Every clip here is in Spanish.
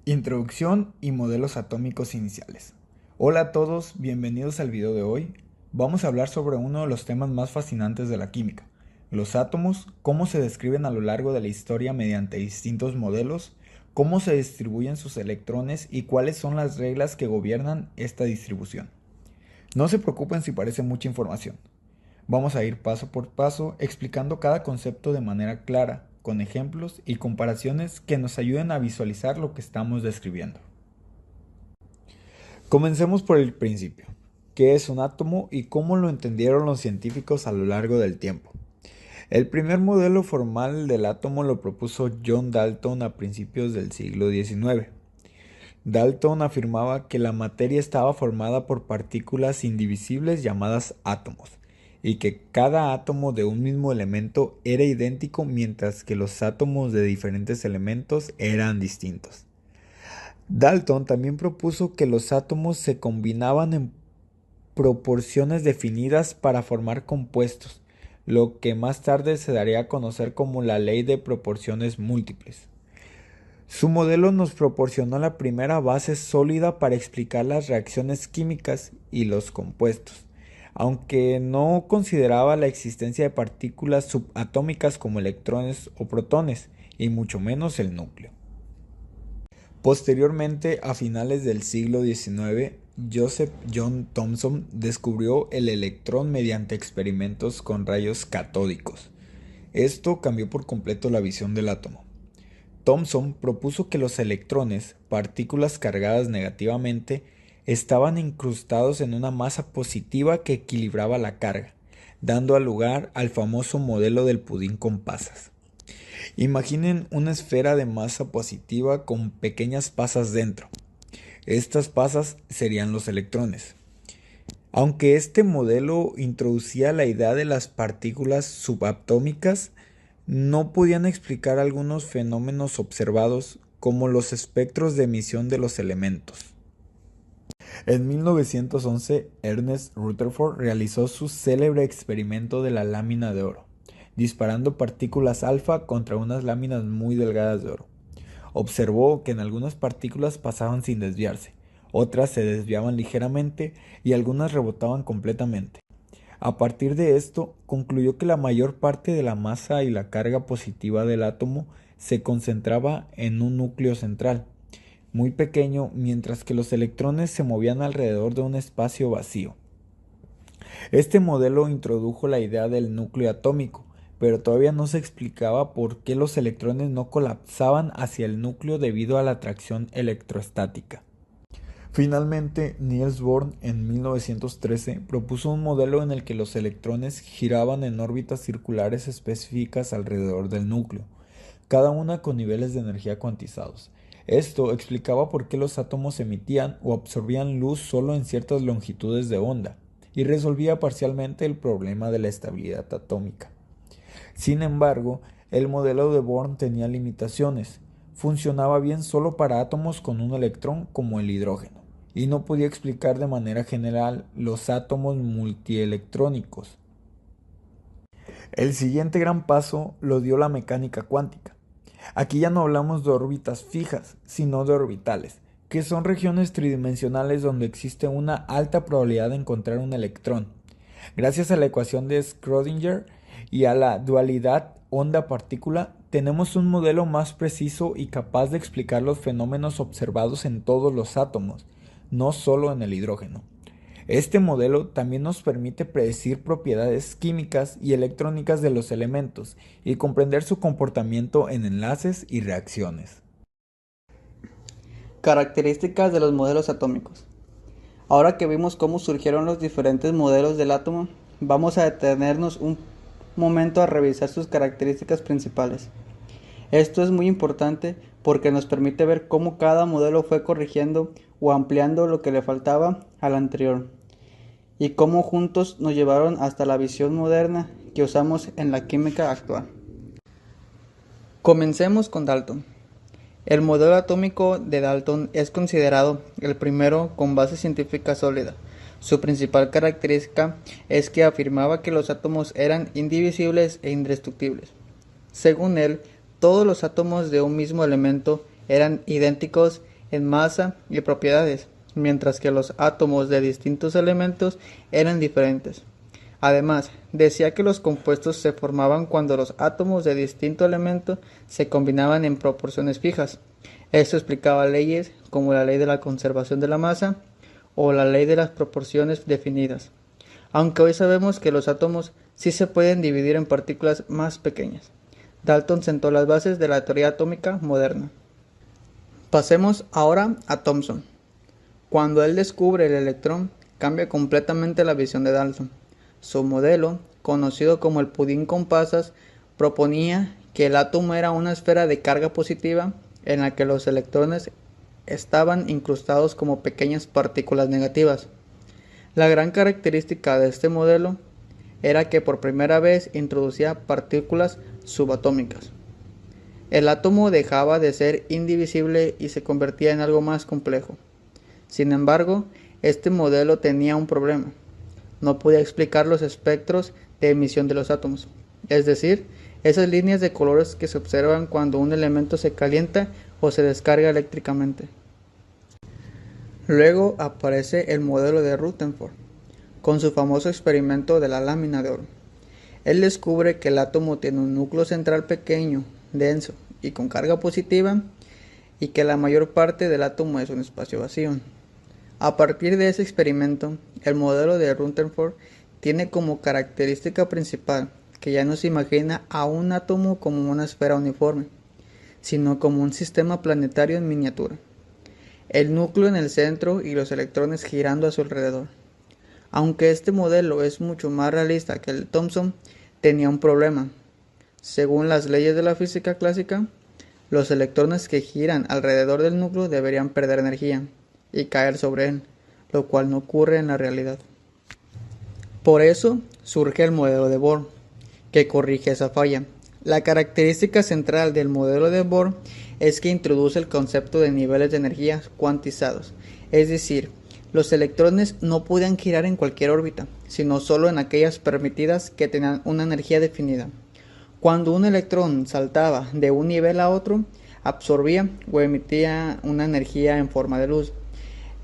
Introducción y modelos atómicos iniciales. Hola a todos, bienvenidos al video de hoy. Vamos a hablar sobre uno de los temas más fascinantes de la química, los átomos, cómo se describen a lo largo de la historia mediante distintos modelos, cómo se distribuyen sus electrones y cuáles son las reglas que gobiernan esta distribución. No se preocupen si parece mucha información. Vamos a ir paso por paso explicando cada concepto de manera clara, con ejemplos y comparaciones que nos ayuden a visualizar lo que estamos describiendo. Comencemos por el principio. ¿Qué es un átomo y cómo lo entendieron los científicos a lo largo del tiempo? El primer modelo formal del átomo lo propuso John Dalton a principios del siglo XIX. Dalton afirmaba que la materia estaba formada por partículas indivisibles llamadas átomos, y que cada átomo de un mismo elemento era idéntico mientras que los átomos de diferentes elementos eran distintos. Dalton también propuso que los átomos se combinaban en proporciones definidas para formar compuestos, lo que más tarde se daría a conocer como la ley de proporciones múltiples. Su modelo nos proporcionó la primera base sólida para explicar las reacciones químicas y los compuestos, aunque no consideraba la existencia de partículas subatómicas como electrones o protones, y mucho menos el núcleo. Posteriormente, a finales del siglo XIX, Joseph John Thomson descubrió el electrón mediante experimentos con rayos catódicos. Esto cambió por completo la visión del átomo. Thomson propuso que los electrones, partículas cargadas negativamente, estaban incrustados en una masa positiva que equilibraba la carga, dando lugar al famoso modelo del pudín con pasas. Imaginen una esfera de masa positiva con pequeñas pasas dentro. Estas pasas serían los electrones. Aunque este modelo introducía la idea de las partículas subatómicas, no podían explicar algunos fenómenos observados como los espectros de emisión de los elementos. En 1911, Ernest Rutherford realizó su célebre experimento de la lámina de oro, disparando partículas alfa contra unas láminas muy delgadas de oro. Observó que en algunas partículas pasaban sin desviarse, otras se desviaban ligeramente y algunas rebotaban completamente. A partir de esto, concluyó que la mayor parte de la masa y la carga positiva del átomo se concentraba en un núcleo central, muy pequeño, mientras que los electrones se movían alrededor de un espacio vacío. Este modelo introdujo la idea del núcleo atómico, pero todavía no se explicaba por qué los electrones no colapsaban hacia el núcleo debido a la atracción electrostática. Finalmente, Niels Bohr en 1913 propuso un modelo en el que los electrones giraban en órbitas circulares específicas alrededor del núcleo, cada una con niveles de energía cuantizados. Esto explicaba por qué los átomos emitían o absorbían luz solo en ciertas longitudes de onda, y resolvía parcialmente el problema de la estabilidad atómica. Sin embargo, el modelo de Bohr tenía limitaciones. Funcionaba bien solo para átomos con un electrón como el hidrógeno, y no podía explicar de manera general los átomos multielectrónicos. El siguiente gran paso lo dio la mecánica cuántica. Aquí ya no hablamos de órbitas fijas, sino de orbitales, que son regiones tridimensionales donde existe una alta probabilidad de encontrar un electrón. Gracias a la ecuación de Schrödinger y a la dualidad onda-partícula, tenemos un modelo más preciso y capaz de explicar los fenómenos observados en todos los átomos, no solo en el hidrógeno. Este modelo también nos permite predecir propiedades químicas y electrónicas de los elementos y comprender su comportamiento en enlaces y reacciones. Características de los modelos atómicos. Ahora que vimos cómo surgieron los diferentes modelos del átomo, vamos a detenernos un momento a revisar sus características principales. Esto es muy importante porque nos permite ver cómo cada modelo fue corrigiendo o ampliando lo que le faltaba al anterior, y cómo juntos nos llevaron hasta la visión moderna que usamos en la química actual. Comencemos con Dalton. El modelo atómico de Dalton es considerado el primero con base científica sólida. Su principal característica es que afirmaba que los átomos eran indivisibles e indestructibles. Según él, todos los átomos de un mismo elemento eran idénticos en masa y propiedades, mientras que los átomos de distintos elementos eran diferentes. Además, decía que los compuestos se formaban cuando los átomos de distinto elemento se combinaban en proporciones fijas. Esto explicaba leyes como la ley de la conservación de la masa o la ley de las proporciones definidas. Aunque hoy sabemos que los átomos sí se pueden dividir en partículas más pequeñas. Dalton sentó las bases de la teoría atómica moderna. Pasemos ahora a Thomson. Cuando él descubre el electrón, cambia completamente la visión de Dalton. Su modelo, conocido como el pudín con pasas, proponía que el átomo era una esfera de carga positiva en la que los electrones estaban incrustados como pequeñas partículas negativas. La gran característica de este modelo era que por primera vez introducía partículas subatómicas. El átomo dejaba de ser indivisible y se convertía en algo más complejo. Sin embargo, este modelo tenía un problema. No podía explicar los espectros de emisión de los átomos, es decir, esas líneas de colores que se observan cuando un elemento se calienta o se descarga eléctricamente. Luego aparece el modelo de Rutherford, con su famoso experimento de la lámina de oro. Él descubre que el átomo tiene un núcleo central pequeño, denso y con carga positiva, y que la mayor parte del átomo es un espacio vacío. A partir de ese experimento, el modelo de Rutherford tiene como característica principal que ya no se imagina a un átomo como una esfera uniforme, sino como un sistema planetario en miniatura. El núcleo en el centro y los electrones girando a su alrededor. Aunque este modelo es mucho más realista que el de Thomson, tenía un problema. Según las leyes de la física clásica, los electrones que giran alrededor del núcleo deberían perder energía y caer sobre él, lo cual no ocurre en la realidad. Por eso surge el modelo de Bohr, que corrige esa falla. La característica central del modelo de Bohr es que introduce el concepto de niveles de energía cuantizados, es decir, los electrones no podían girar en cualquier órbita, sino solo en aquellas permitidas que tenían una energía definida. Cuando un electrón saltaba de un nivel a otro, absorbía o emitía una energía en forma de luz.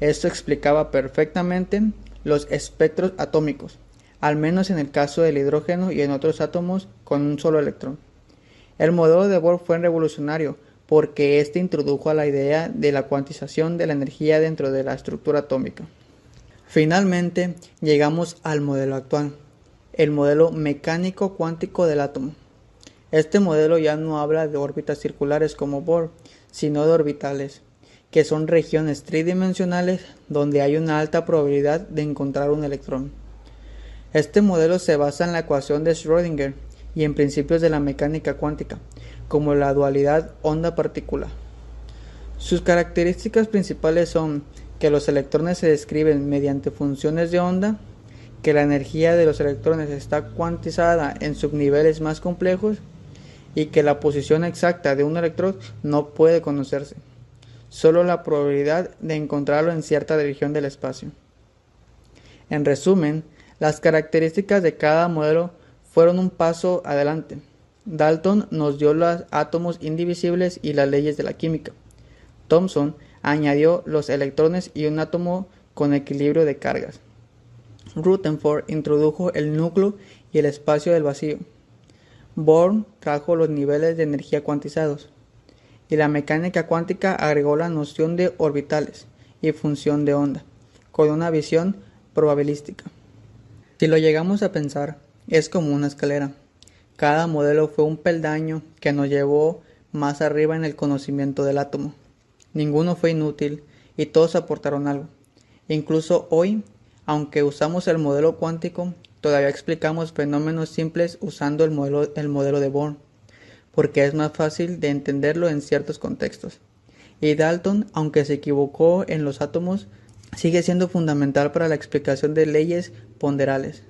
Esto explicaba perfectamente los espectros atómicos, al menos en el caso del hidrógeno y en otros átomos con un solo electrón. El modelo de Bohr fue revolucionario porque éste introdujo la idea de la cuantización de la energía dentro de la estructura atómica. Finalmente, llegamos al modelo actual, el modelo mecánico cuántico del átomo. Este modelo ya no habla de órbitas circulares como Bohr, sino de orbitales, que son regiones tridimensionales donde hay una alta probabilidad de encontrar un electrón. Este modelo se basa en la ecuación de Schrödinger y en principios de la mecánica cuántica, como la dualidad onda-partícula. Sus características principales son que los electrones se describen mediante funciones de onda, que la energía de los electrones está cuantizada en subniveles más complejos y que la posición exacta de un electrón no puede conocerse, solo la probabilidad de encontrarlo en cierta dirección del espacio. En resumen, las características de cada modelo fueron un paso adelante. Dalton nos dio los átomos indivisibles y las leyes de la química. Thomson añadió los electrones y un átomo con equilibrio de cargas. Rutherford introdujo el núcleo y el espacio del vacío. Bohr trajo los niveles de energía cuantizados. Y la mecánica cuántica agregó la noción de orbitales y función de onda, con una visión probabilística. Si lo llegamos a pensar, es como una escalera. Cada modelo fue un peldaño que nos llevó más arriba en el conocimiento del átomo. Ninguno fue inútil y todos aportaron algo. Incluso hoy, aunque usamos el modelo cuántico, todavía explicamos fenómenos simples usando el modelo de Bohr, porque es más fácil de entenderlo en ciertos contextos. Y Dalton, aunque se equivocó en los átomos, sigue siendo fundamental para la explicación de leyes ponderales.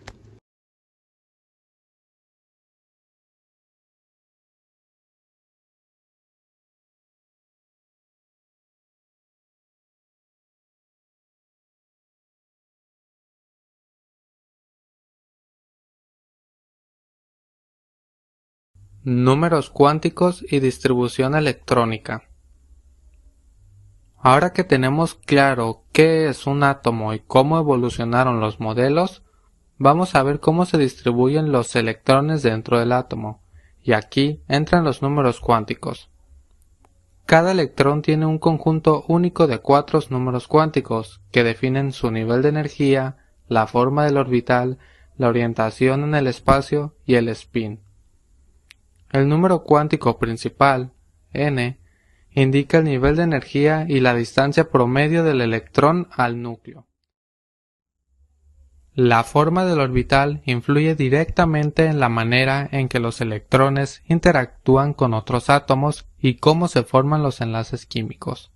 Números cuánticos y distribución electrónica. Ahora que tenemos claro qué es un átomo y cómo evolucionaron los modelos, vamos a ver cómo se distribuyen los electrones dentro del átomo, y aquí entran los números cuánticos. Cada electrón tiene un conjunto único de 4 números cuánticos que definen su nivel de energía, la forma del orbital, la orientación en el espacio y el spin. El número cuántico principal, n, indica el nivel de energía y la distancia promedio del electrón al núcleo. La forma del orbital influye directamente en la manera en que los electrones interactúan con otros átomos y cómo se forman los enlaces químicos.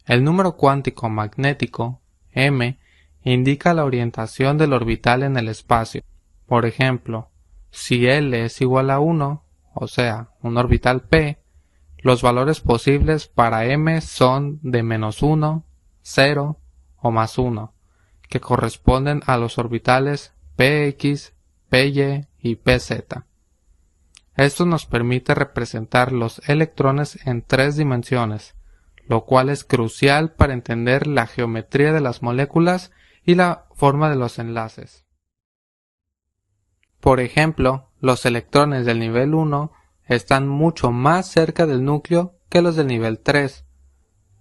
El número cuántico magnético, m, indica la orientación del orbital en el espacio. Por ejemplo, si L es igual a 1, o sea, un orbital p, los valores posibles para m son de -1, 0 o +1, que corresponden a los orbitales px, py y pz. Esto nos permite representar los electrones en 3 dimensiones, lo cual es crucial para entender la geometría de las moléculas y la forma de los enlaces. Por ejemplo, los electrones del nivel 1 están mucho más cerca del núcleo que los del nivel 3.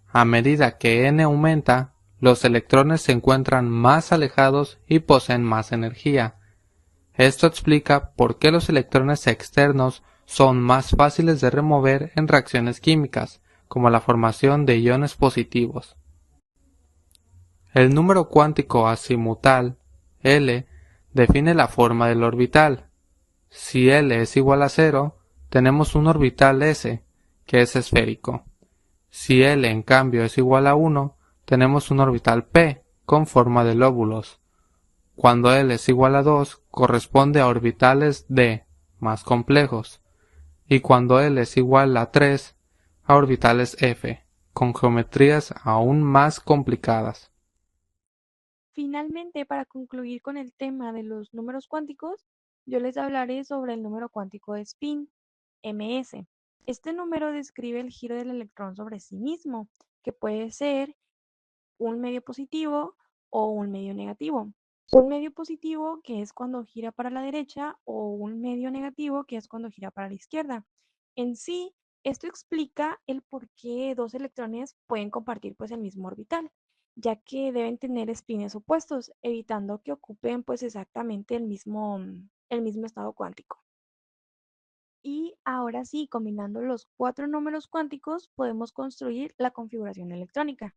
A medida que n aumenta, los electrones se encuentran más alejados y poseen más energía. Esto explica por qué los electrones externos son más fáciles de remover en reacciones químicas, como la formación de iones positivos. El número cuántico azimutal, L, define la forma del orbital. Si L es igual a 0, tenemos un orbital S, que es esférico. Si L en cambio es igual a 1, tenemos un orbital P, con forma de lóbulos. Cuando L es igual a 2, corresponde a orbitales D, más complejos. Y cuando L es igual a 3, a orbitales F, con geometrías aún más complicadas. Finalmente, para concluir con el tema de los números cuánticos, yo les hablaré sobre el número cuántico de spin, ms. Este número describe el giro del electrón sobre sí mismo, que puede ser un medio positivo o un medio negativo. Un medio positivo que es cuando gira para la derecha o un medio negativo que es cuando gira para la izquierda. En sí, esto explica el por qué dos electrones pueden compartir pues el mismo orbital, ya que deben tener espines opuestos, evitando que ocupen pues exactamente el mismo estado cuántico. Y ahora sí, combinando los 4 números cuánticos, podemos construir la configuración electrónica,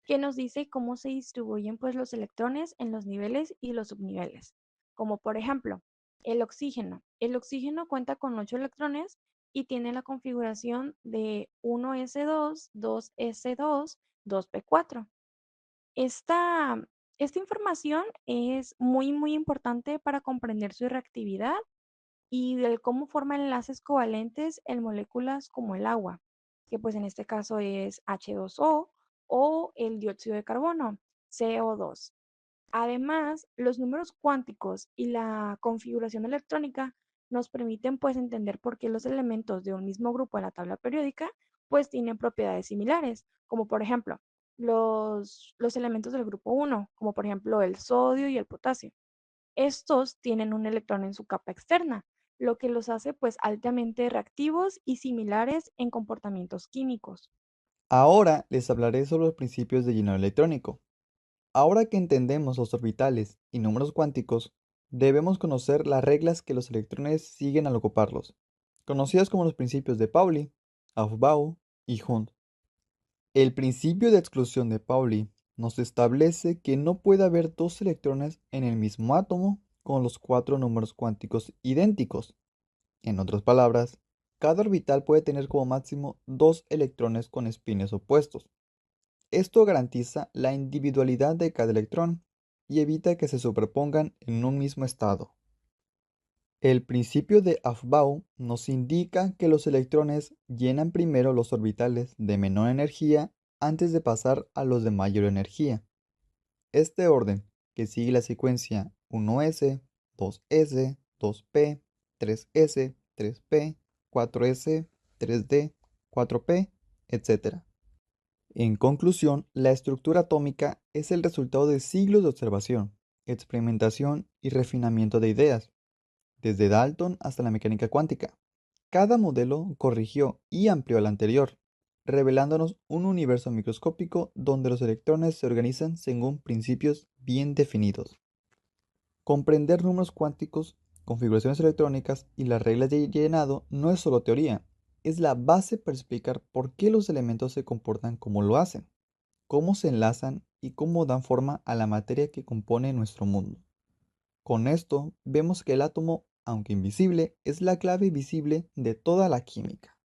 que nos dice cómo se distribuyen pues los electrones en los niveles y los subniveles. Como por ejemplo, el oxígeno. El oxígeno cuenta con 8 electrones y tiene la configuración de 1s2, 2s2, 2p4. Esta, esta información es muy, muy importante para comprender su reactividad y de cómo forma enlaces covalentes en moléculas como el agua, que pues en este caso es H2O o el dióxido de carbono, CO2. Además, los números cuánticos y la configuración electrónica nos permiten pues entender por qué los elementos de un mismo grupo en la tabla periódica pues tienen propiedades similares, como por ejemplo los elementos del grupo 1, como por ejemplo el sodio y el potasio. Estos tienen un electrón en su capa externa, lo que los hace pues altamente reactivos y similares en comportamientos químicos. Ahora les hablaré sobre los principios de llenado electrónico. Ahora que entendemos los orbitales y números cuánticos, debemos conocer las reglas que los electrones siguen al ocuparlos, conocidas como los principios de Pauli, Aufbau y Hund. El principio de exclusión de Pauli nos establece que no puede haber dos electrones en el mismo átomo con los 4 números cuánticos idénticos. En otras palabras, cada orbital puede tener como máximo 2 electrones con espines opuestos. Esto garantiza la individualidad de cada electrón y evita que se superpongan en un mismo estado. El principio de Aufbau nos indica que los electrones llenan primero los orbitales de menor energía antes de pasar a los de mayor energía. Este orden, que sigue la secuencia 1s, 2s, 2p, 3s, 3p, 4s, 3d, 4p, etc., En conclusión, la estructura atómica es el resultado de siglos de observación, experimentación y refinamiento de ideas, desde Dalton hasta la mecánica cuántica. Cada modelo corrigió y amplió al anterior, revelándonos un universo microscópico donde los electrones se organizan según principios bien definidos. Comprender números cuánticos, configuraciones electrónicas y las reglas de llenado no es solo teoría, es la base para explicar por qué los elementos se comportan como lo hacen, cómo se enlazan y cómo dan forma a la materia que compone nuestro mundo. Con esto vemos que el átomo, aunque invisible, es la clave visible de toda la química.